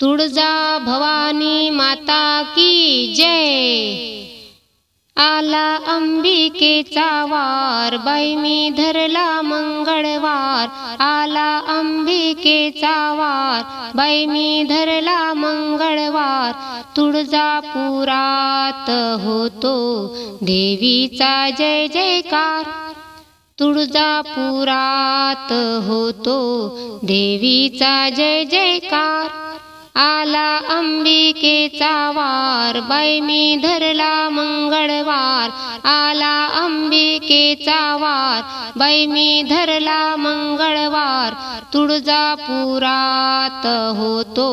तुळजा भवानी माता की जय। आला अंबिकेचा वार, बाई मी धरला मंगळवार। आला अंबिकेचा वार, बाई मी धरला मंगळवार। तुळजापुरात होतो देवीचा जय जयकार। तुळजापुरात होतो देवीचा जय जयकार। आला अंबिकेचा वार, बाई मी धरला मंगळवार। आला अंबिकेचा वार, बाई मी धरला मंगळवार। तुळजापुरात होतो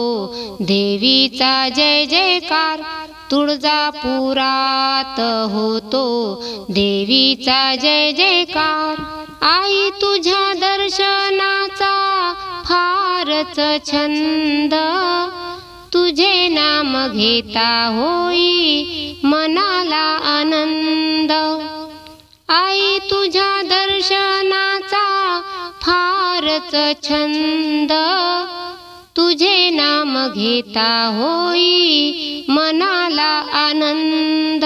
देवीचा जय जयकार। तुळजापुरात होतो देवीचा जय जयकार। आई तुझ्या दर्शनाचा फारच छंद, तुझे नाम घेता होई मनाला आनंद। आई तुझ्या दर्शनाचा फारच छंद, तुझे नाम घेता होई मनाला आनंद।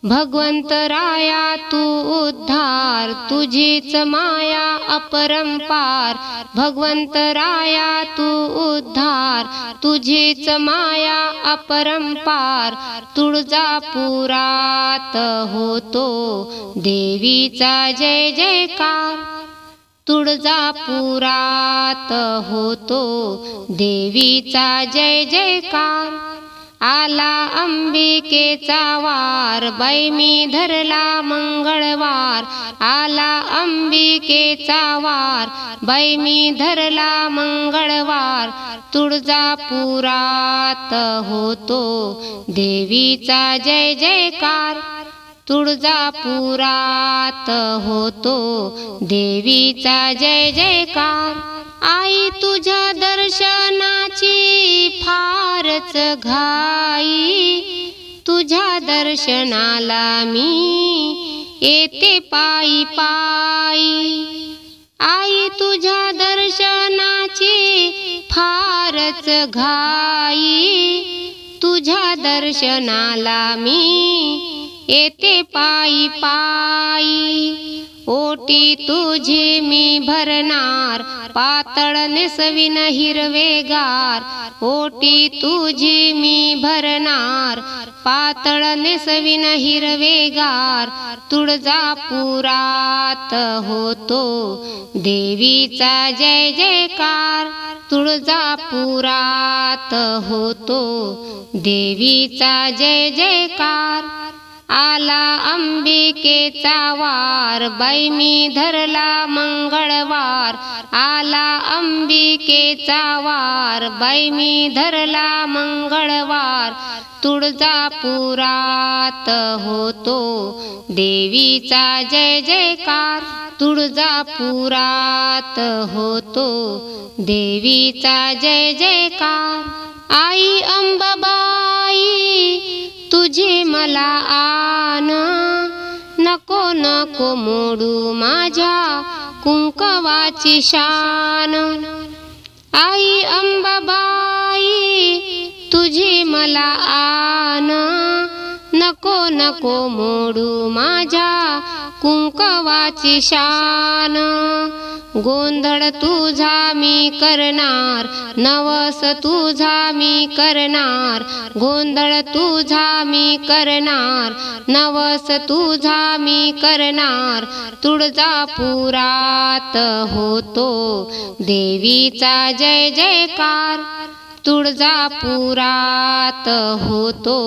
भगवंतराया तू उद्धार, तुझीच माया अपरंपार। भगवंतराया तू उद्धार, तुझीच माया अपरंपार। तुळजापुरात होतो देवीचा जय जयकार। तुळजापुरात होतो देवीचा जय जयकार। आला अंबिकेचा वार, बाई मी धरला मंगळवार। आला अंबिकेचा वार, बाई मी धरला मंगळवार। तुळजापुरात होतो देवीचा जय जयकार। तुळजापुरात होतो देवीचा जय जयकार। आई तुझ्या दर्शनाची फारच घाई, तुझ्या दर्शनाला मी येते पायी पायी। आई तुझ्या दर्शनाची फारच घाई, तुझ्या दर्शनाला मी येते पायी पायी। ओटी तुझी मी भरणार, पातळ नेसवीन हिरवेगार। ओटी तुझी मी भरणार, पातळ नेसवीन हिरवेगार। तुळजापुरात होतो देवीचा जय जयकार। तुळजापुरात होतो देवीचा जय जयकार। आला अंबिकेचा वार, बाई मी धरला मंगळवार। आला अंबिकेचा वार, बाई मी धरला मंगळवार। तुळजापुरात होतो देवीचा जय जयकार। तुळजापुरात होतो देवीचा जय जयकार। आई अंबाबाई तुझे मला आन, नको नको मोडू माझ्या कुंकवाची शान। आई अंबाबाई तुझे मला आन, नको नको मोडू माझ्या कुंकवाची शान। गोंधळ तुझा मी करणार, नवस तुझा मी करणार। गोंधळ तुझा मी करणार, नवस तुझा मी करणार। तुळजापुरात होतो देवीचा जय जयकार। तुळजापुरात होतो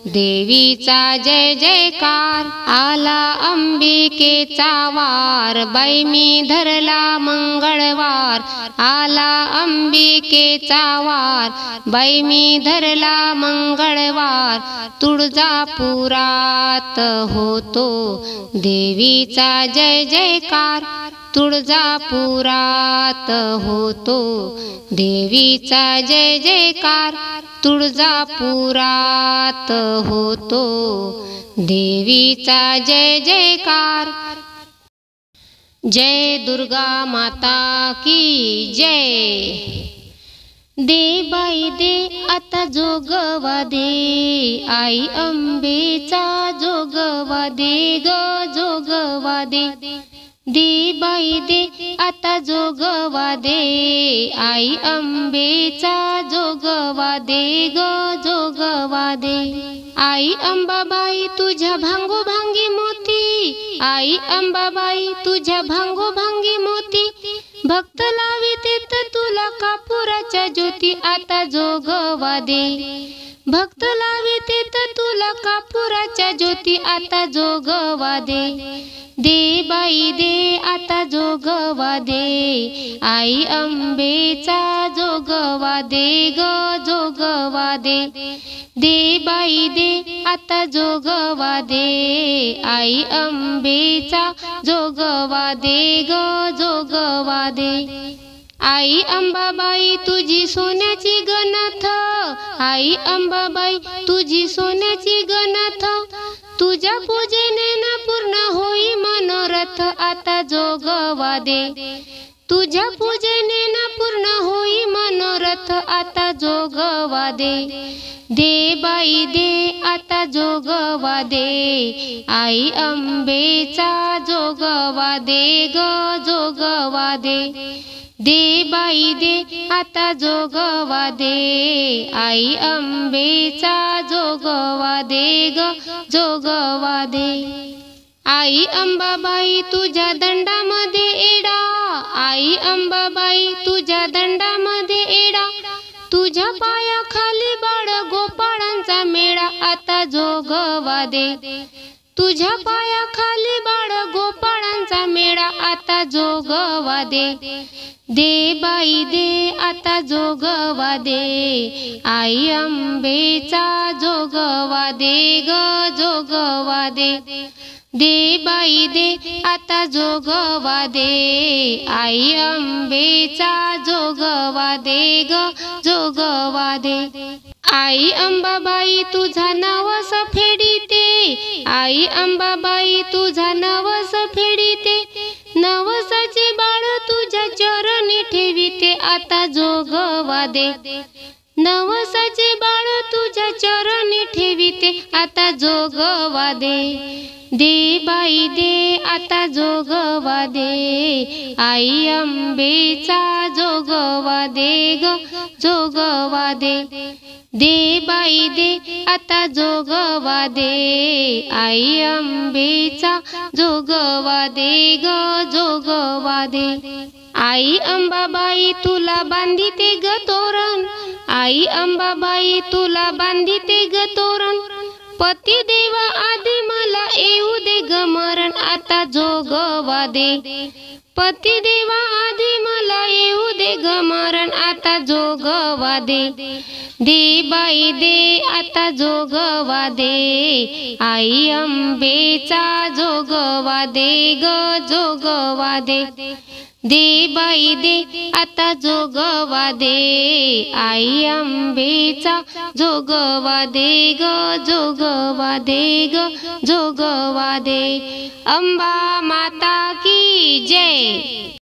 देवीचा जय जयकार। आला अंबिकेचा वार, बाई मी धरला मंगळवार। आला अंबिकेचा वार, बाई मी धरला मंगळवार। तुळजापुरात होतो देवीचा जय जयकार। तुळजापुरात होतो देवीचा जय जयकार। तुळजापुरात होतो देवीचा जय जयकार। जय दुर्गा माता की जय। दे बाई दे आता जोगवा दे, आई अंबेचा जोगवा दे ग जोगवा दे. दे बाई दे आता जोगवा दे, आई अंबेचा जोगवा दे ग जोगवा दे. आई अंबाबाई तुझ्या भांगोभांगी मोती, आई अंबाबाई तुझ्या भांगोभांगी मोती. भक्त लावितेत तुला कापुराच्या ज्योती, आता जोगवा दे. भक्त लावितेत तुला कापुराच्या ज्योती, आता जोगवा दे. दे बाई दे आता जोगवा दे, आई अंबेचा जोगवा दे ग जोगवा दे. दे बाई दे आता जोगवा दे, आई अंबेचा जोगवा दे ग जोगवा दे. आई अंबाबाई तुझी सोन्याची गणथ, आई अंबाबाई तुझी सोन्याची गणथ. तुझ्या पूजेने न पूर्ण होई मनोरथ, आता जोगवा दे. तुझ्या पूजेने न पूर्ण होई मनोरथ, आता जोगवा दे. दे बाई दे आता जोगवा दे, आई अंबेचा जोगवा दे ग जोगवा दे. दे बाई दे आता जोगवा दे, आई अंबेचा जोगवा दे ग जोगवा दे. आई अंबाबाई तुझ्या दंडामध्ये एडा, आई अंबाबाई तुझ्या दंडामध्ये एडा. तुझ्या पायाखाली बाळ गोपाळांचा मेळा, आता जोगवा दे. तुझ्या पायाखाली बाळ गोपाळांचा मेळा, आता जोगवा दे. दे बाई दे आता जोगवा दे, आई अंबेचा जोगवा दे ग जोगवा दे. दे बाई दे आता जोगवा दे, आई अंबेचा जोगवा दे ग जोगवा दे. आई अंबाबाई तुझा नवस फेडीते, आई अंबाबाई तुझा नवस फेडीते. नवसाचे बाळ तुझ्या चरणी ठेविते, आता जोगवा दे. नवसाचे बाळ तुझ्या चरणी ठेविते, आता जोगवा दे. दे बाई दे आता जोगवा दे, आई अंबेचा जोगवा दे ग जोगवा दे. दे बाई दे आता जोगवा दे, आई अंबेचा जोगवा दे ग जोगवा दे. आई अंबाबाई तुला बांधिते ग तोरण, आई अंबाबाई तुला बांधिते ग तोरण. पती देवा आधी मला येऊ दे ग मरण, आता जोगवा दे. पती देवा आधी मला येऊ दे ग मरण, आता जोगवा दे. दे बाई दे आता जोगवा दे, आई अंबेचा जोगवा दे ग जोगवा दे. दे बाई दे आता जोगवा दे, आई अंबेचा जोगवा दे ग जोगवा दे ग जोगवा दे. अंबा माता की जय.